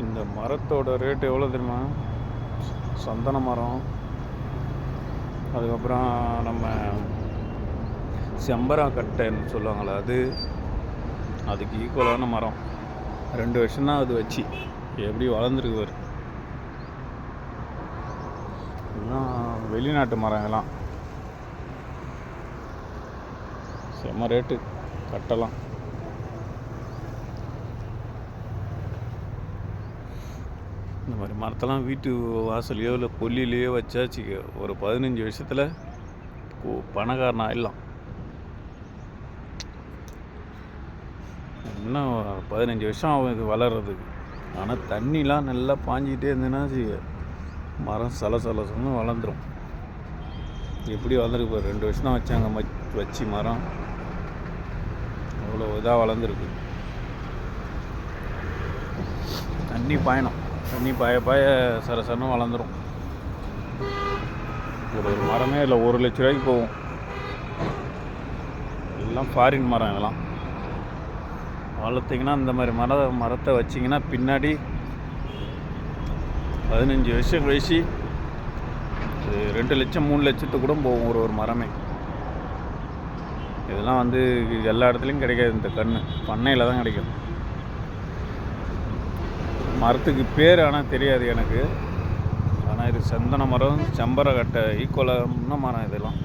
இந்த மரத்தோட ரேட்டு எவ்வளோ தெரியுமா? சந்தன மரம், அதுக்கப்புறம் நம்ம செம்பராக்கட்டைன்னு சொல்லுவாங்களே அதுக்கு ஈக்குவலான மரம். 2 வருஷம்தான் அது வச்சு எப்படி வளர்ந்துருக்கு வரும். இதெல்லாம் வெளிநாட்டு மரங்கள்லாம் செம்ம ரேட்டு கட்டலாம். இந்த மாதிரி மரத்தெல்லாம் வீட்டு வாசலையோ இல்லை கொல்லிலேயோ வச்சாச்சு ஒரு 15 வருஷத்தில் பணக்காரன் ஆயிடலாம். இன்னும் 15 வருஷம் ஆகும் இது வளர்கிறதுக்கு. ஆனால் தண்ணிலாம் நல்லா பாஞ்சிக்கிட்டே இருந்ததுன்னா மரம் சலசலன்னு வளர்ந்துடும். எப்படி வளர்ந்துருக்கு? 2 வருஷம் தான் வச்சாங்க வச்சு மரம் அவ்வளோ இதாக வளர்ந்துருக்கு. தண்ணி பாயணும், தண்ணி பாய சரசரன்னு வளர்ந்துடும். ஒரு மரமே இல்லை 1 லட்ச ரூபாய்க்கு போகும். எல்லாம் ஃபாரின் மரம். இதெல்லாம் வளர்த்திங்கன்னா இந்த மாதிரி மரத்தை வச்சிங்கன்னா பின்னாடி 15 வருஷம் கழிச்சு 2 லட்சம் 3 லட்சத்துக்கு கூட போகும் ஒரு மரமே. இதெல்லாம் எல்லா இடத்துலையும் கிடைக்காது. இந்த கன்று பண்ணையில் தான் கிடைக்கும். மரத்துக்கு பேர் ஆனால் தெரியாது எனக்கு. ஆனால் இது சந்தன மரம், செம்பரக்கட்டை ஈக்குவலான மரம் இதெல்லாம்.